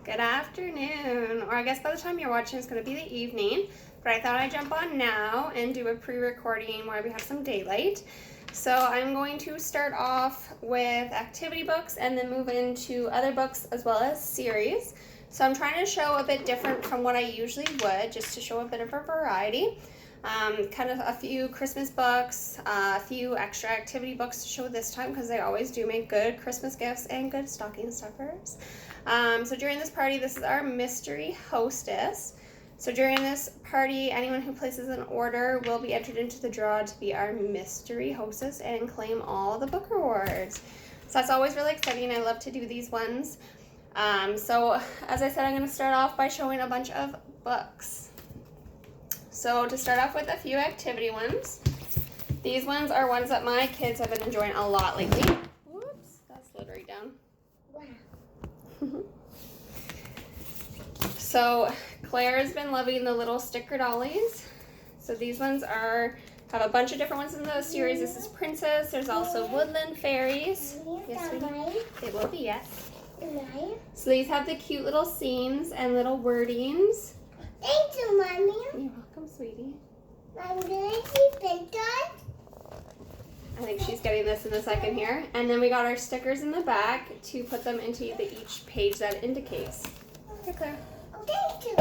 Good afternoon, or I guess by the time you're watching it's going to be the evening, but I thought I'd jump on now and do a pre-recording while we have some daylight. So I'm going to start off with activity books and then move into other books as well as series. So I'm trying to show a bit different from what I usually would, just to show a bit of a variety. Kind of a few Christmas books, a few extra activity books to show this time because they always do make good Christmas gifts and good stocking stuffers. So during this party, this is our mystery hostess. So during this party, anyone who places an order will be entered into the draw to be our mystery hostess and claim all the book rewards. So that's always really exciting. I love to do these ones. So as I said, I'm going to start off by showing a bunch of books. So to start off with a few activity ones. These ones are ones that my kids have been enjoying a lot lately. Whoops, that slid right down. Wow. So Claire has been loving the little sticker dollies. So these ones have a bunch of different ones in the series. This is Princess. There's also Woodland Fairies. Yes, sweetie. It will be, yes. So these have the cute little scenes and little wordings. Thank you, Mommy. You're welcome, sweetie. I'm going to keep it done. I think she's getting this in a second here. And then we got our stickers in the back to put them into each page that indicates. Here, Claire. Oh, thank you.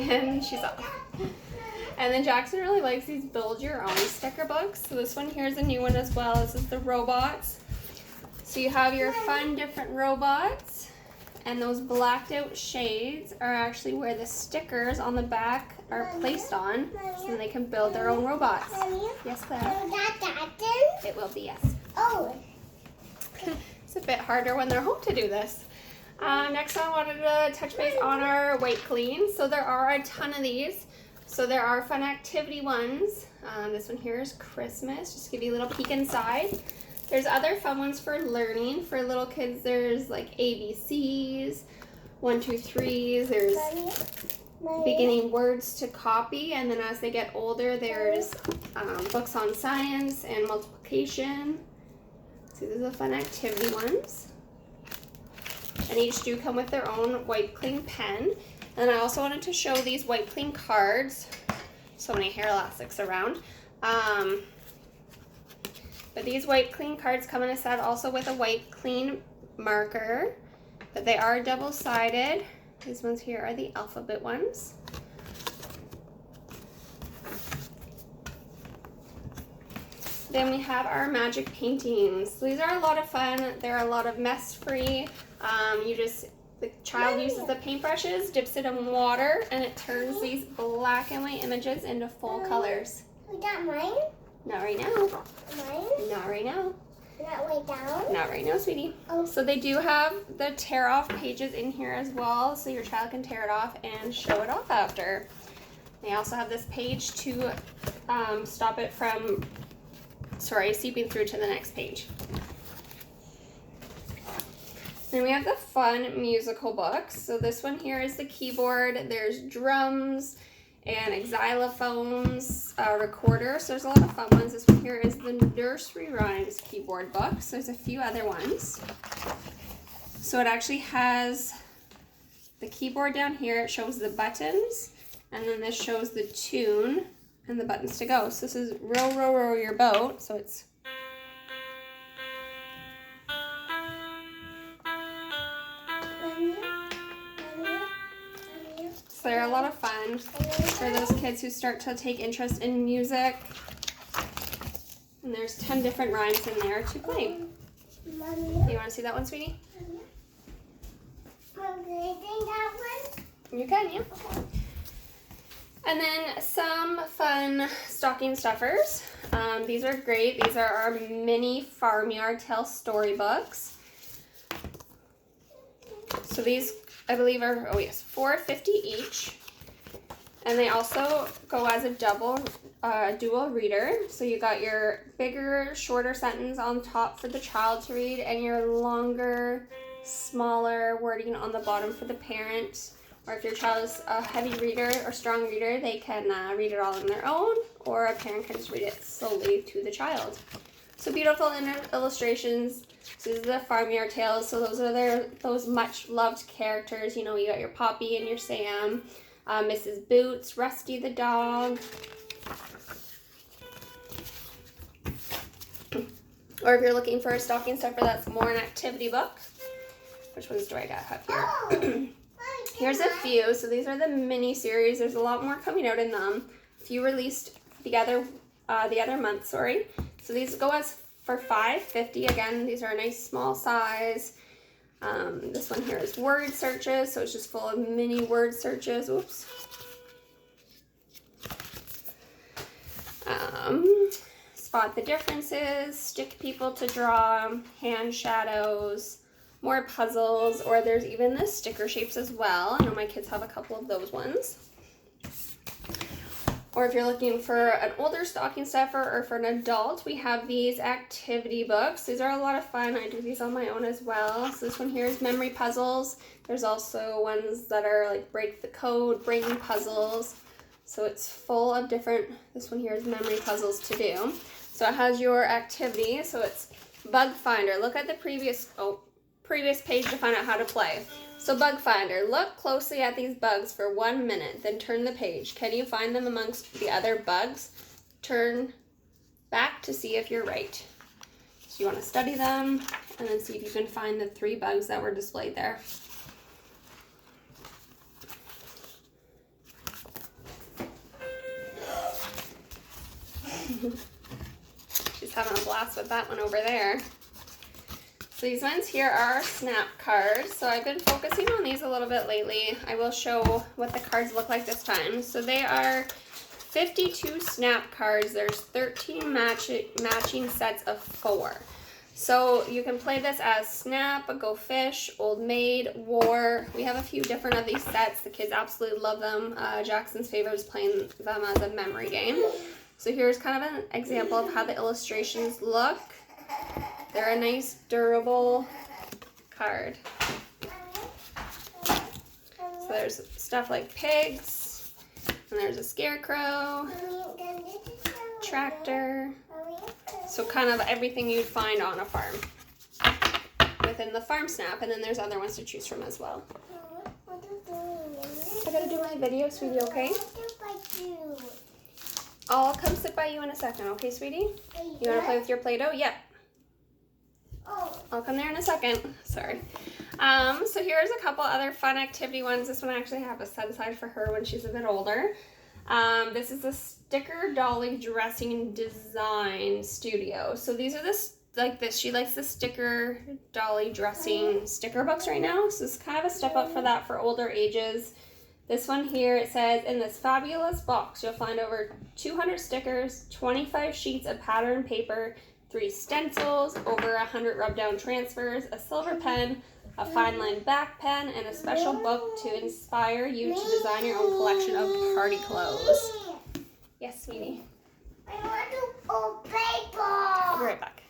And she's off. And then Jackson really likes these build your own sticker books. So this one here is a new one as well. This is the robots. So you have your fun different robots. And those blacked out shades are actually where the stickers on the back are placed on, so then they can build their own robots. Yes, Claire? It will be, yes. Oh. It's a bit harder when they're home to do this. Next I wanted to touch base on our white clean. So there are a ton of these. So there are fun activity ones. This one here is Christmas, just to give you a little peek inside. There's other fun ones for learning. For little kids, there's like ABCs, 1, 2, 3s. There's beginning words to copy. And then as they get older, there's books on science and multiplication. So these are the fun activity ones. And each do come with their own white cling pen. And I also wanted to show these white cling cards. So many hair elastics around. But these white clean cards come in a set also with a white clean marker, but they are double-sided. These ones here are the alphabet ones. Then we have our magic paintings. So these are a lot of fun. They're a lot of mess-free. The child uses the paintbrushes, dips it in water, and it turns these black and white images into full colors. Is that mine? Not right now. Mine? Not right now. Not way down? Not right now, sweetie. Oh. So they do have the tear off pages in here as well, so your child can tear it off and show it off after. They also have this page to stop it from, seeping through to the next page. Then we have the fun musical books. So this one here is the keyboard. There's drums and xylophones, recorder. So there's a lot of fun ones. This one here is the nursery rhymes keyboard book. So there's a few other ones. So it actually has the keyboard down here. It shows the buttons, and then this shows the tune and the buttons to go. So this is row, row, row your boat. So it's So they're a lot of fun for those kids who start to take interest in music. And there's 10 different rhymes in there to play. You want to see that one, sweetie? Mom, can I take that one? You can, yeah. Okay. And then some fun stocking stuffers. These are great. These are our mini Farmyard Tale storybooks. So these, I believe, are, oh yes, $4.50 each. And they also go as a dual reader. So you got your bigger, shorter sentence on top for the child to read, and your longer, smaller wording on the bottom for the parent. Or if your child is a heavy reader or strong reader, they can read it all on their own, or a parent can just read it slowly to the child. So beautiful illustrations. So these are the Farmyard Tales. So those are those much loved characters. You know, you got your Poppy and your Sam, Mrs. Boots, Rusty the dog. Or if you're looking for a stocking stuffer that's more an activity book. Which ones do I got up here? Here's a few. So these are the mini series. There's a lot more coming out in them. A few released the other month, sorry. So these go as for $5.50. Again, these are a nice small size. This one here is word searches, so it's just full of mini word searches. Oops. Spot the differences, stick people to draw, hand shadows, more puzzles, or there's even the sticker shapes as well. I know my kids have a couple of those ones. Or if you're looking for an older stocking stuffer or for an adult, we have these activity books. These are a lot of fun. I do these on my own as well. So this one here is memory puzzles. There's also ones that are like break the code, brain puzzles. So it's full of different, this one here is memory puzzles to do. So it has your activity. So it's bug finder. Look at the previous page to find out how to play. So bug finder, look closely at these bugs for 1 minute, then turn the page. Can you find them amongst the other bugs? Turn back to see if you're right. So you want to study them and then see if you can find the 3 bugs that were displayed there. She's having a blast with that one over there. So these ones here are snap cards. So I've been focusing on these a little bit lately. I will show what the cards look like this time. So they are 52 snap cards. There's 13 matching sets of 4. So you can play this as Snap, Go Fish, Old Maid, War. We have a few different of these sets. The kids absolutely love them. Jackson's favorite is playing them as a memory game. So here's kind of an example of how the illustrations look. They're a nice, durable card. So there's stuff like pigs, and there's a scarecrow, tractor. So kind of everything you'd find on a farm within the Farm Snap, and then there's other ones to choose from as well. I gotta do my video, sweetie, okay? I'll come sit by you in a second, okay, sweetie? You wanna play with your Play-Doh? Yep. I'll come there in a second. Sorry. So here's a couple other fun activity ones. This one I actually have a set aside for her when she's a bit older. This is a sticker dolly dressing design studio. So these are she likes the sticker dolly dressing sticker books right now. So it's kind of a step up for that for older ages. This one here, it says, in this fabulous box, you'll find over 200 stickers, 25 sheets of pattern paper, 3 stencils, over 100 rub-down transfers, a silver pen, a fine line back pen, and a special book to inspire you to design your own collection of party clothes. Yes, sweetie? I want to old paper. I'll be right back.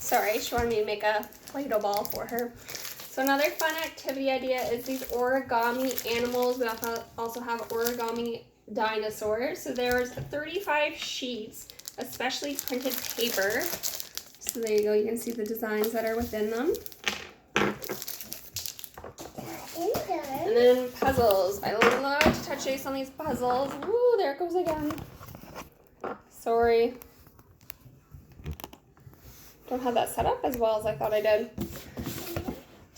Sorry, she wanted me to make a Play-Doh ball for her. So another fun activity idea is these origami animals. We also have origami dinosaurs. So there's 35 sheets, especially printed paper. So there you go, you can see the designs that are within them. And then puzzles. I love to touch base on these puzzles. Ooh, there it goes again. Sorry. Don't have that set up as well as I thought I did.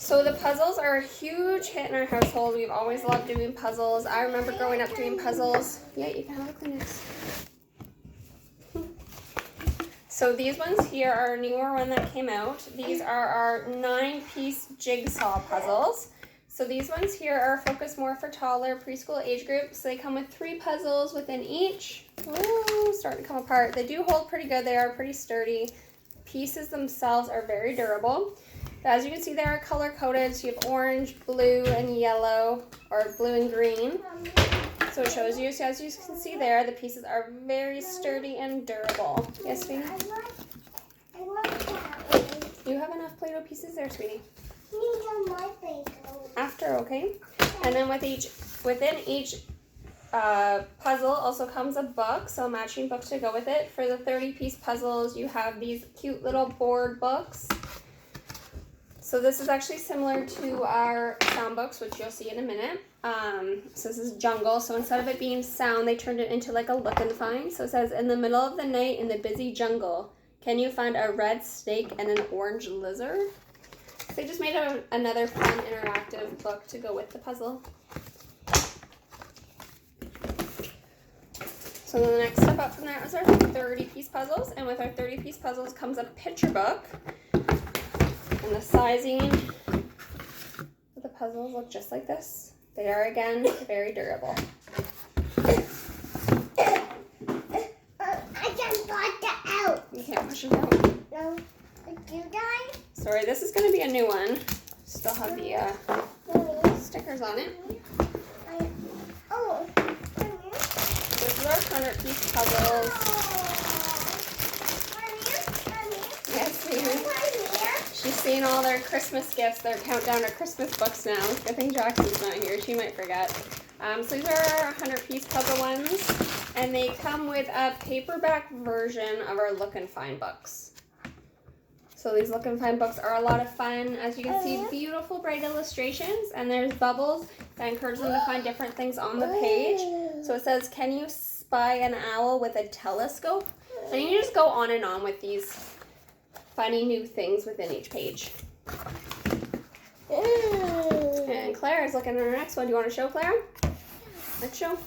So the puzzles are a huge hit in our household. We've always loved doing puzzles. I remember growing up doing puzzles. Yeah, you can have a Kleenex. So these ones here are a newer one that came out. These are our 9-piece jigsaw puzzles. So these ones here are focused more for taller preschool age groups. They come with 3 puzzles within each. Ooh, starting to come apart. They do hold pretty good. They are pretty sturdy. Pieces themselves are very durable. As you can see, they are color coded. So you have orange, blue, and yellow, or blue and green. So it shows you. So as you can see there, the pieces are very sturdy and durable. Yes, sweetie? I want that one. You have enough Play-Doh pieces there, sweetie. These are my Play-Doh. After, okay? And then within each puzzle also comes a book, so a matching book to go with it. For the 30-piece puzzles, you have these cute little board books. So this is actually similar to our sound books, which you'll see in a minute. So this is jungle. So instead of it being sound, they turned it into like a look and find. So it says, in the middle of the night in the busy jungle, can you find a red snake and an orange lizard? So they just made another fun interactive book to go with the puzzle. So then the next step up from that is our 30-piece puzzles. And with our 30-piece puzzles comes a picture book. And the sizing of the puzzles look just like this. They are, again, very durable. I can put that out. You can't push it out. No. You die? Sorry, this is going to be a new one. Still have the stickers on it. Oh. This is our 100-piece puzzles. Yes, baby. She's seen all their Christmas gifts, their countdown to Christmas books now. Good thing Jackson's not here. She might forget. So these are our 100-piece puzzle ones. And they come with a paperback version of our Look and Find books. So these Look and Find books are a lot of fun. As you can see, beautiful, bright illustrations. And there's bubbles that encourage them to find different things on the page. So it says, can you spy an owl with a telescope? So you can just go on and on with these finding new things within each page. And Claire is looking at our next one. Do you want to show, Claire? Let's show.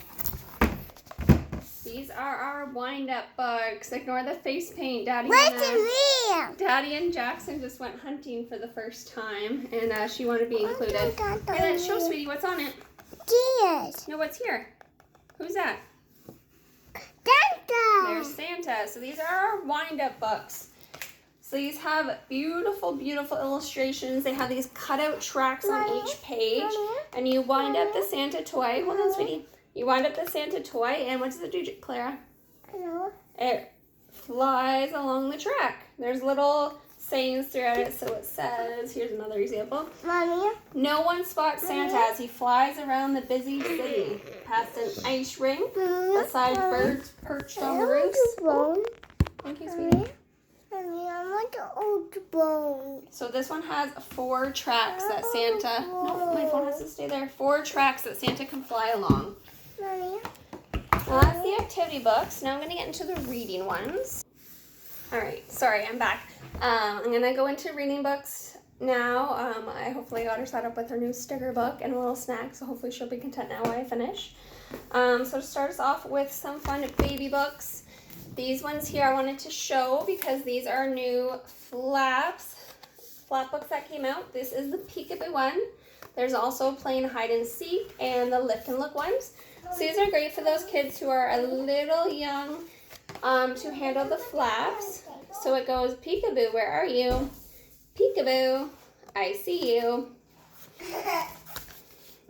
These are our wind-up books. Ignore the face paint. Daddy and Jackson just went hunting for the first time, and she wanted to be included. And then show, sweetie, what's on it? Cheers. No, what's here? Who's that? Santa. There's Santa. So these are our wind-up books. So these have beautiful, beautiful illustrations. They have these cutout tracks on each page. And you wind up the Santa toy. Hold on, sweetie. You wind up the Santa toy, and what does it do, Clara? It flies along the track. There's little sayings throughout it. So it says, here's another example. Mommy. No one spots Santa as he flies around the busy city, past an ice rink, beside birds perched on the roofs. Thank you, sweetie. I want the old bone. So this one has 4 tracks that Santa, no, my phone has to stay there, 4 tracks that Santa can fly along. Mommy. Well, that's the activity books. Now I'm going to get into the reading ones. All right, sorry, I'm back. I'm going to go into reading books now. I hopefully got her set up with her new sticker book and a little snack, so hopefully she'll be content now when I finish. So to start us off with some fun baby books. These ones here I wanted to show because these are new flap books that came out. This is the Peekaboo one. There's also Playing Hide and Seek and the Lift and Look ones. So these are great for those kids who are a little young to handle the flaps. So it goes, Peekaboo, where are you? Peekaboo, I see you.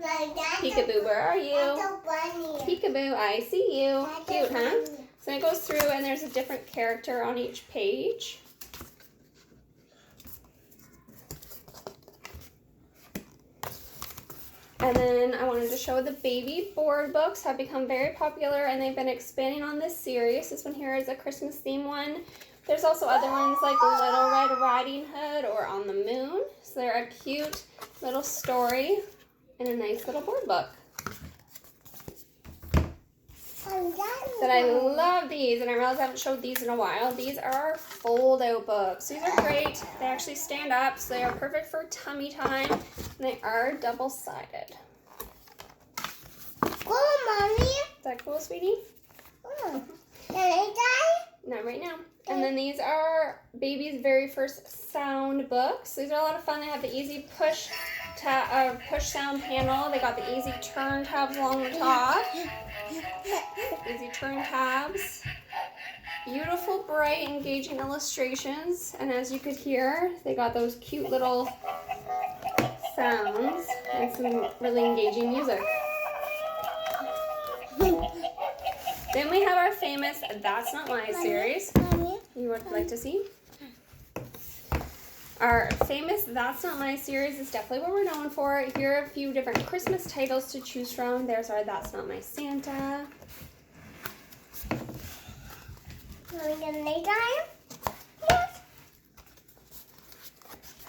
Peekaboo, where are you? Peekaboo, I see you. Cute, huh? So it goes through and there's a different character on each page. And then I wanted to show the baby board books have become very popular and they've been expanding on this series. This one here is a Christmas theme one. There's also other ones like Little Red Riding Hood or On the Moon. So they're a cute little story and a nice little board book. But I love these, and I realize I haven't showed these in a while. These are our fold-out books. These are great. They actually stand up, so they are perfect for tummy time, and they are double-sided. Cool, Mommy. Is that cool, sweetie? Can I die? Not right now. And then these are baby's very first sound books. These are a lot of fun. They have the easy push sound panel. They got the easy turn tabs along the top. Easy turn tabs. Beautiful, bright, engaging illustrations. And as you could hear, they got those cute little sounds and some really engaging music. Then we have our famous That's Not My series. You would like to see? Our famous That's Not My series is definitely what we're known for. Here are a few different Christmas titles to choose from. There's our That's Not My Santa. Are we gonna make time?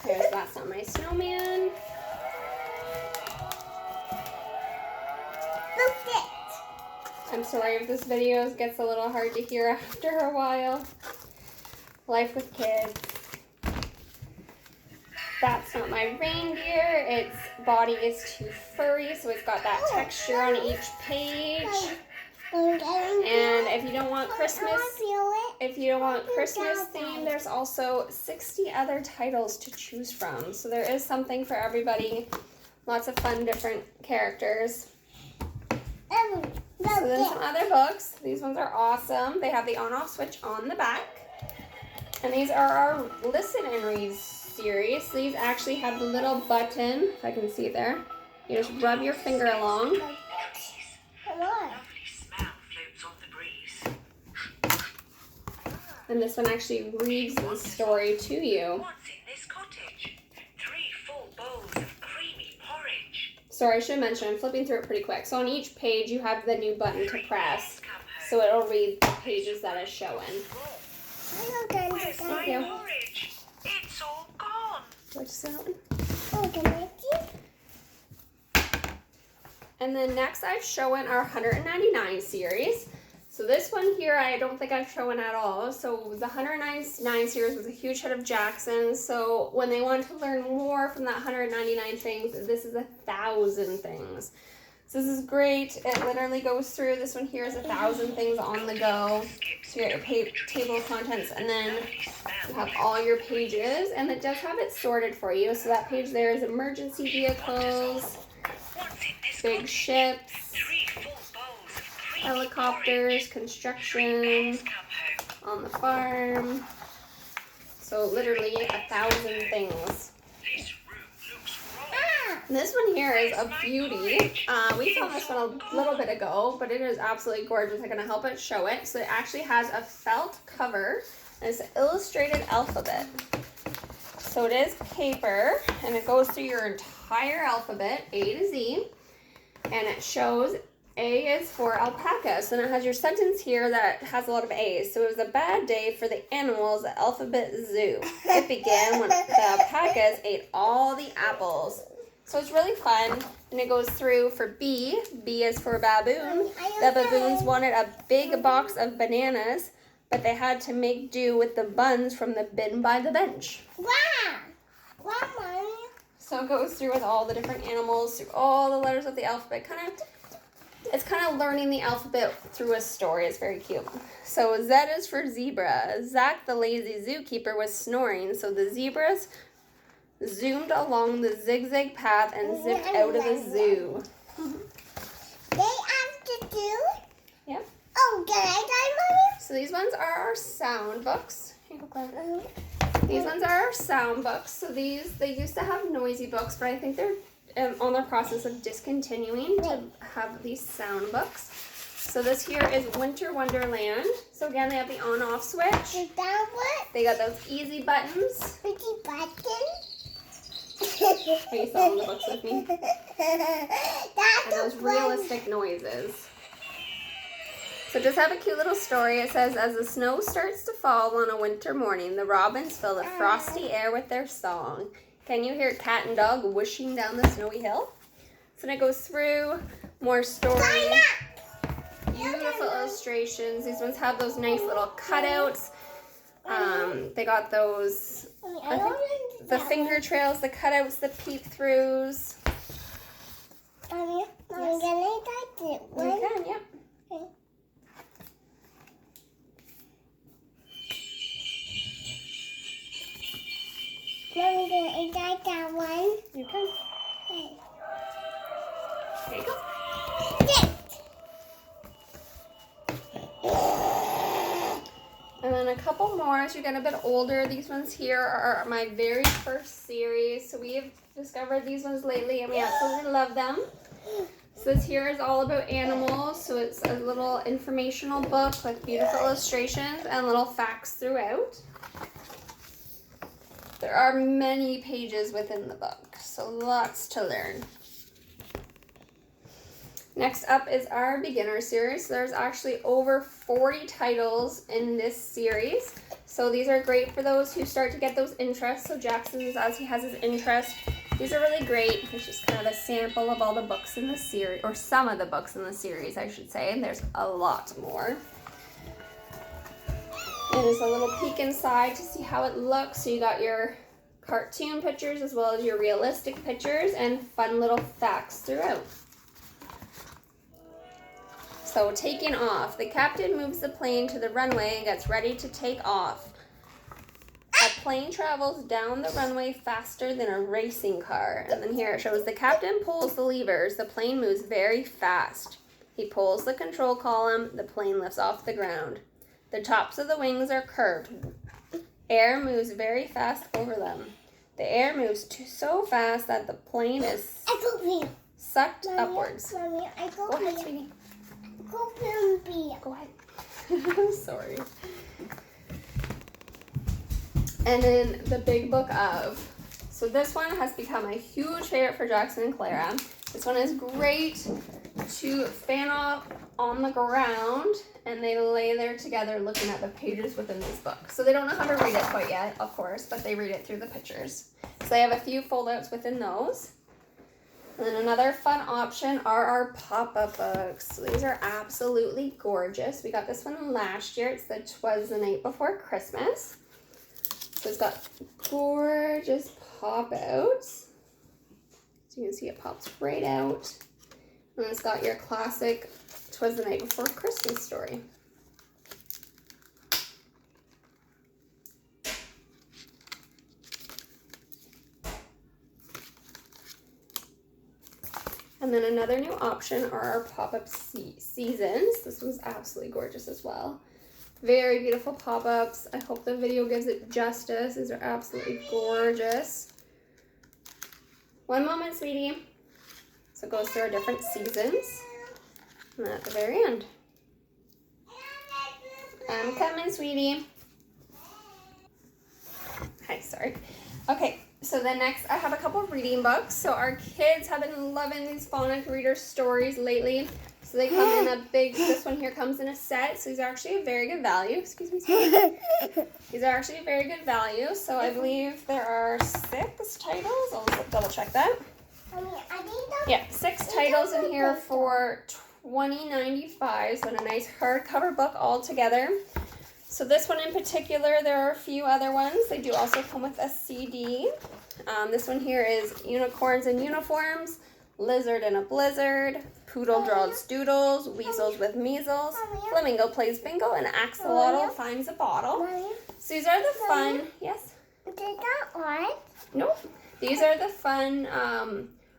There's That's Not My Snowman. Look it. I'm sorry if this video gets a little hard to hear after a while. Life with kids. That's Not My Reindeer. Its body is too furry, so it's got that texture on each page. And if you don't want Christmas theme, there's also 60 other titles to choose from. So there is something for everybody. Lots of fun, different characters. So then some other books. These ones are awesome. They have the on-off switch on the back. And these are our Listen and Read series. These actually have the little button, if I can see there. You just rub your finger along. And this one actually reads the story to you. What's in this cottage? 3 full bowls of creamy porridge. Sorry, I should mention, I'm flipping through it pretty quick. So on each page, you have the new button to press. So it'll read the pages that it's showing. Where's my porridge? It's all gone. Where's that one? Oh, can I see? And then next I've shown our 199 series. So this one here, I don't think I've shown at all. So the 199 series was a huge hit of Jackson's. So when they wanted to learn more from that 199 things, this is 1,000 things. So this is great. It literally goes through. This one here is 1,000 things on the go. So you get your table of contents, and then you have all your pages, and it does have it sorted for you. So that page there is emergency vehicles, big ships, helicopters, construction, on the farm. So literally 1,000 things. And this one here is a beauty. We found this one a little bit ago, but it is absolutely gorgeous. I'm going to help it show it. So it actually has a felt cover, and it's an illustrated alphabet. So it is paper, and it goes through your entire alphabet, A to Z, and it shows A is for alpaca. So then it has your sentence here that has a lot of A's. So it was a bad day for the animals at Alphabet Zoo. It began when the alpacas ate all the apples. So it's really fun, and it goes through for B. B is for baboon. The baboons wanted a big box of bananas, but they had to make do with the buns from the bin by the bench. Wow! Wow, Mommy. So it goes through with all the different animals, through all the letters of the alphabet. It's kind of learning the alphabet through a story. It's very cute. So Z is for zebra. Zach, the lazy zookeeper, was snoring, so the zebras zoomed along the zigzag path and zipped out of the zoo. They have to do? Yep. Oh, can I try, So these ones are our sound books. Here you go, Clara. These ones are our sound books. So they used to have noisy books, but I think they're on the process of discontinuing to have these sound books. So this here is Winter Wonderland. So again, they have the on-off switch. Is that what? They got those easy buttons. Pretty button? Are you selling the books with me? That's And those realistic noises. So just have a cute little story. It says, as the snow starts to fall on a winter morning, the robins fill the frosty air with their song. Can you hear cat and dog whooshing down the snowy hill? So then it goes through more stories. Beautiful illustrations. These ones have those nice little cutouts. They got those, I think, the finger trails, the cutouts, the peek-throughs. Mommy, can I touch it? You can, yep. Okay. Mommy, can I touch that one? You can. Okay. There you go. And then a couple more as you get a bit older. These ones here are my very first series. So we have discovered these ones lately and we absolutely love them. So this here is all about animals. So it's a little informational book with beautiful illustrations and little facts throughout. There are many pages within the book, so lots to learn. Next up is our beginner series. There's actually over 40 titles in this series. So these are great for those who start to get those interests. So Jackson's, as he has his interest, these are really great. It's just kind of a sample of all the books in the series, or some of the books in the series, I should say. And there's a lot more. And there's a little peek inside to see how it looks. So you got your cartoon pictures as well as your realistic pictures and fun little facts throughout. So taking off. The captain moves the plane to the runway and gets ready to take off. A plane travels down the runway faster than a racing car. And then here it shows the captain pulls the levers. The plane moves very fast. He pulls the control column. The plane lifts off the ground. The tops of the wings are curved. Air moves very fast over them. The air moves so fast that the plane is sucked upwards. Mommy, Go ahead, sweetie. Go ahead. Sorry. And then the big book of. So this one has become a huge favorite for Jackson and Clara. This one is great to fan off on the ground, and they lay there together looking at the pages within this book. So they don't know how to read it quite yet, of course, but they read it through the pictures. So they have a few foldouts within those. And then another fun option are our pop-up books. So these are absolutely gorgeous. We got this one last year. It's the 'Twas the Night Before Christmas. So it's got gorgeous pop-outs. So you can see it pops right out. And it's got your classic 'Twas the Night Before Christmas story. And then another new option are our pop-up seasons. This was absolutely gorgeous as well. Very beautiful pop-ups. I hope the video gives it justice. These are absolutely gorgeous. One moment, sweetie. So it goes through our different seasons. And then at the very end. I'm coming, sweetie. Hi, sorry. Okay. So then next, I have a couple of reading books. So our kids have been loving these phonic reader stories lately. So they come in a big, this one here comes in a set. So these are actually a very good value. Excuse me. These are actually a very good value. So I believe there are 6 titles. I'll double check that. Yeah, 6 titles in here for $20.95. So a nice hardcover book all together. So this one in particular, there are a few other ones. They do also come with a CD. This one here is Unicorns in Uniforms, Lizard in a Blizzard, Poodle Draws Doodles, Weasels with Measles, Flamingo Plays Bingo, and Axolotl Finds a Bottle. So these are the fun, yes? Did that right? Nope. These are the fun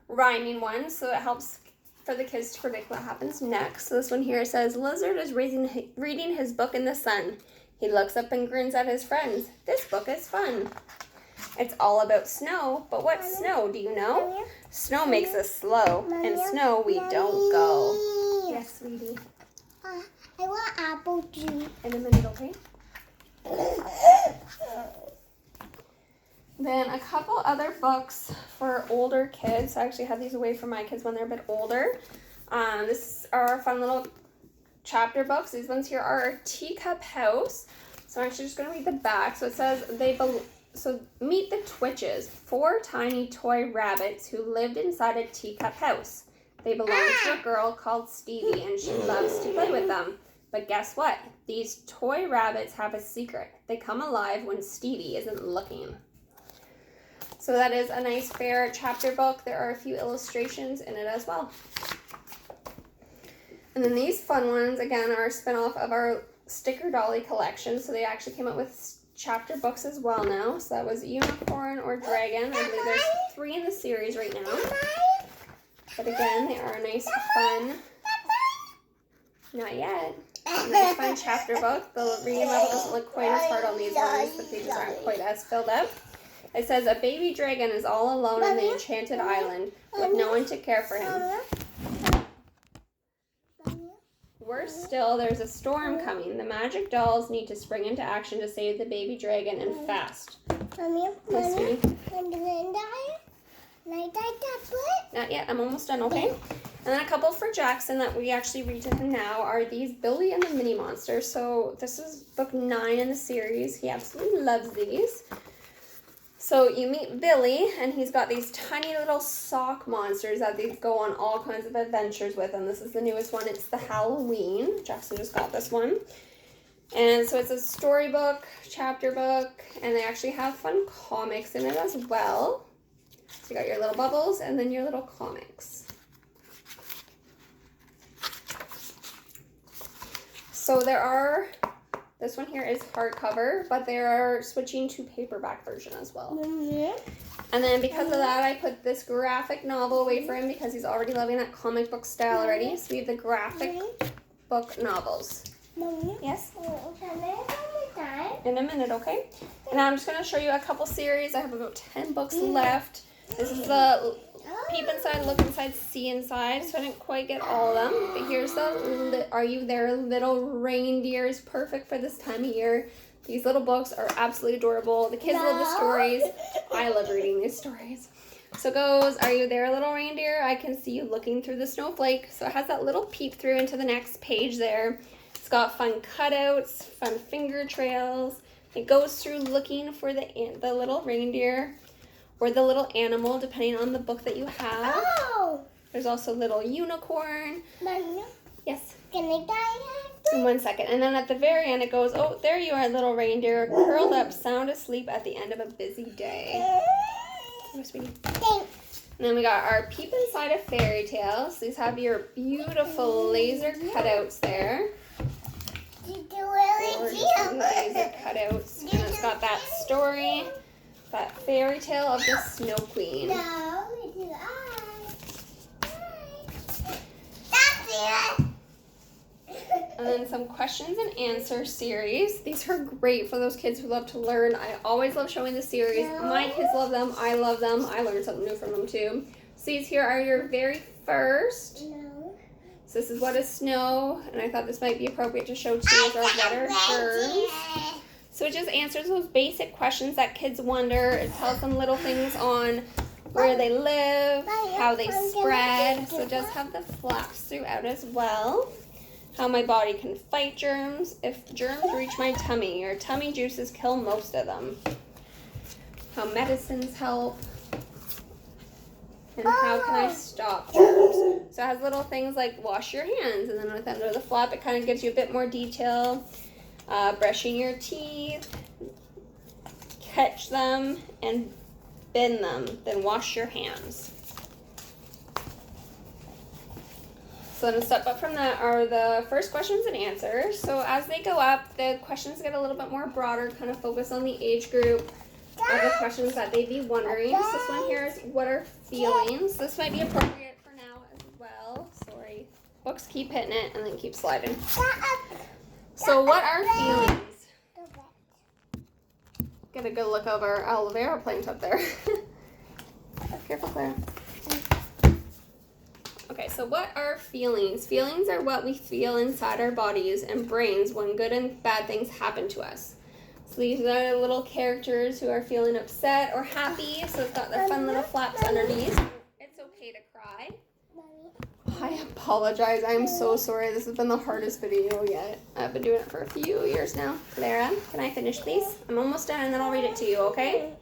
rhyming ones, so it helps for the kids to predict what happens next. So this one here says, Lizard is reading his book in the sun. He looks up and grins at his friends. This book is fun. It's all about snow, but what's snow, do you know? Snow makes us slow, and snow we don't go. Yes, sweetie. I want apple juice. In a minute, okay? Then a couple other books for older kids. I actually have these away from my kids when they're a bit older. This are our fun little chapter books. These ones here are our Teacup House. So I'm actually just going to read the back. So it says, meet the Twitches, 4 tiny toy rabbits who lived inside a teacup house. They belong to a girl called Stevie, and she loves to play with them. But guess what? These toy rabbits have a secret. They come alive when Stevie isn't looking. So that is a nice fair chapter book. There are a few illustrations in it as well. And then these fun ones, again, are a spinoff of our Sticker Dolly collection. So they actually came out with chapter books as well now. So that was Unicorn or Dragon. I believe there's 3 in the series right now. But again, they are a nice fun, not yet, a nice fun chapter book. The reading level doesn't look quite as hard on these ones. The pages aren't quite as filled out. It says, a baby dragon is all alone on the enchanted island with no one to care for him. Worse still, there's a storm coming. The magic dolls need to spring into action to save the baby dragon and fast. Mommy, Yes, Mommy, sweetie. when the like that tablet. Not yet. I'm almost done, okay? And then a couple for Jackson that we actually read to him now are these Billy and the Mini Monsters. So this is book 9 in the series. He absolutely loves these. So you meet Billy, and he's got these tiny little sock monsters that they go on all kinds of adventures with. And this is the newest one. It's the Halloween. Jackson just got this one. And so it's a storybook, chapter book, and they actually have fun comics in it as well. So you got your little bubbles and then your little comics. So there are, this one here is hardcover, but they are switching to paperback version as well. And then because of that, I put this graphic novel away for him because he's already loving that comic book style already. So we have the graphic book novels. Mommy, Yes? can I have time? In a minute, okay? And now I'm just going to show you a couple series. I have about 10 books left. This is the peep inside, look inside, see inside. So I didn't quite get all of them. But here's the Are You There Little Reindeers. Perfect for this time of year. These little books are absolutely adorable. The kids love the stories. I love reading these stories. So it goes, Are you there, little reindeer? I can see you looking through the snowflake. So it has that little peep through into the next page there. It's got fun cutouts, fun finger trails. It goes through looking for the little reindeer or the little animal, depending on the book that you have. Oh! There's also little unicorn. Mommy, Yes. can I die? In 1 second. And then at the very end it goes, oh, there you are, little reindeer, curled up, sound asleep at the end of a busy day. Oh, sweetie. Thanks. And then we got our peep inside a fairy tale. So these have your beautiful laser cutouts there. Did you really Gorgeous laser cutouts. And it's got that story, that fairy tale of the Snow Queen. No, it is That's it. And then some questions and answer series. These are great for those kids who love to learn. I always love showing the series. My kids love them. I love them. I learned something new from them too. So these here are your very first. No. So this is what is snow, and I thought this might be appropriate to show too as our what are germs. So it just answers those basic questions that kids wonder. It tells them little things on where they live, how they spread. So it does have the flaps throughout as well. How my body can fight germs. If germs reach my tummy, your tummy juices kill most of them. How medicines help. And how can I stop germs? So it has little things like wash your hands, and then with under the flap it kind of gives you a bit more detail. Brushing your teeth, catch them, and bin them, then wash your hands. So then a step up from that are the first questions and answers. So as they go up, the questions get a little bit more broader, kind of focus on the age group of the questions that they'd be wondering. So this one here is what are feelings? This might be appropriate for now as well. Sorry. Books keep hitting it and then keep sliding. So what are feelings? Get a good look of our aloe vera plant up there. Careful, Claire. Okay, so what are feelings? Feelings are what we feel inside our bodies and brains when good and bad things happen to us. So these are little characters who are feeling upset or happy. So it's got the fun little flaps underneath. It's okay to cry. I apologize. I'm so sorry. This has been the hardest video yet. I've been doing it for a few years now. Clara, can I finish please? I'm almost done and then I'll read it to you, okay?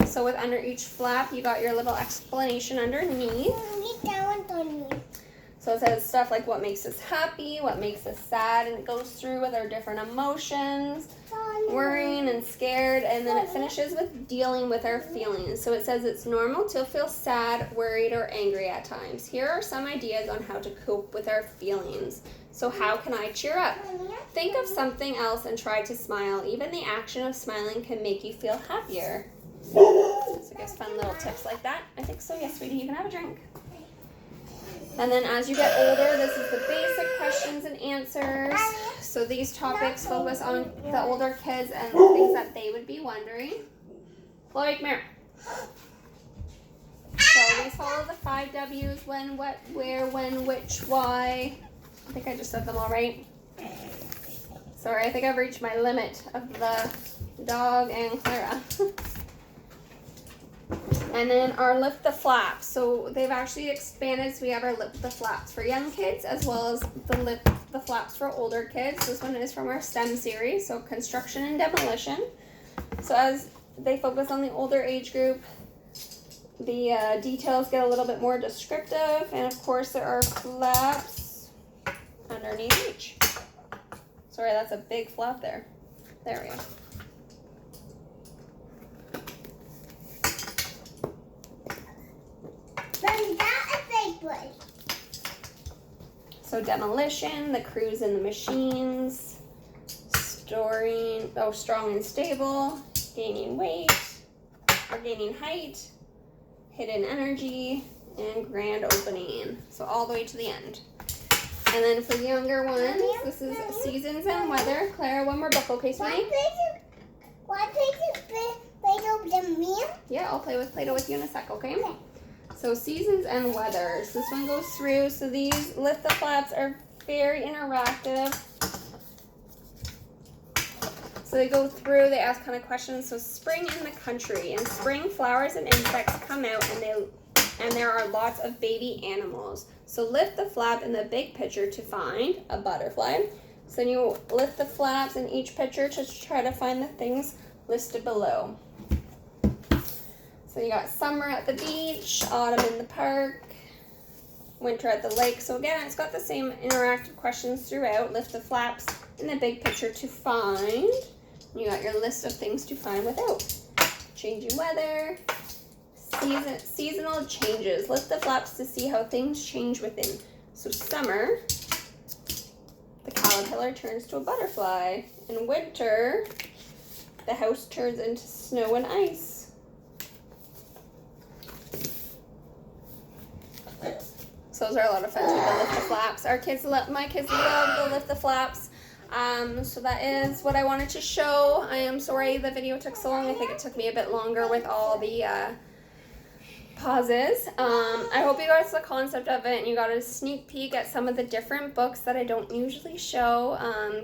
So with under each flap, you got your little explanation underneath. So it says stuff like what makes us happy, what makes us sad, and it goes through with our different emotions, worrying and scared, and then it finishes with dealing with our feelings. So it says it's normal to feel sad, worried, or angry at times. Here are some ideas on how to cope with our feelings. So how can I cheer up? Think of something else and try to smile. Even the action of smiling can make you feel happier. So it gives fun little tips like that. I think so. Yes, sweetie, you can have a drink. And then as you get older, this is the basic questions and answers. So these topics focus on the older kids and things that they would be wondering. Chloe, come here. So these follow the 5 W's: when, what, where, when, which, why. I think I just said them all right. Sorry, I think I've reached my limit of the dog and Clara. And then our lift the flaps. So they've actually expanded, so we have our lift the flaps for young kids as well as the lift the flaps for older kids. This one is from our STEM series, so construction and demolition. So as they focus on the older age group, the details get a little bit more descriptive, and of course there are flaps underneath each. Sorry, that's a big flap there. There we go. So demolition, the crews and the machines, storing, strong and stable, gaining weight, or gaining height, hidden energy, and grand opening. So all the way to the end. And then for the younger ones, this is seasons and weather. Clara, one more book, okay, sweetie? Yeah, I'll play with Play-Doh with you in a sec, okay? So seasons and weathers. This one goes through. So these lift the flaps are very interactive. So they go through, they ask kind of questions. So spring in the country. In spring, flowers and insects come out and there are lots of baby animals. So lift the flap in the big picture to find a butterfly. So then you lift the flaps in each picture to try to find the things listed below. So you got summer at the beach, autumn in the park, winter at the lake. So again, it's got the same interactive questions throughout. Lift the flaps in the big picture to find. You got your list of things to find without. Changing weather, seasonal changes. Lift the flaps to see how things change within. So summer, the caterpillar turns to a butterfly. In winter, the house turns into snow and ice. So those are a lot of fun too, the lift the flaps. My kids love the lift the flaps. So that is what I wanted to show. I am sorry the video took so long. I think it took me a bit longer with all the pauses. I hope you got the concept of it and you got a sneak peek at some of the different books that I don't usually show.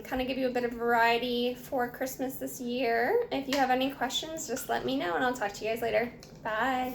Kind of give you a bit of variety for Christmas this year. If you have any questions, just let me know and I'll talk to you guys later. Bye.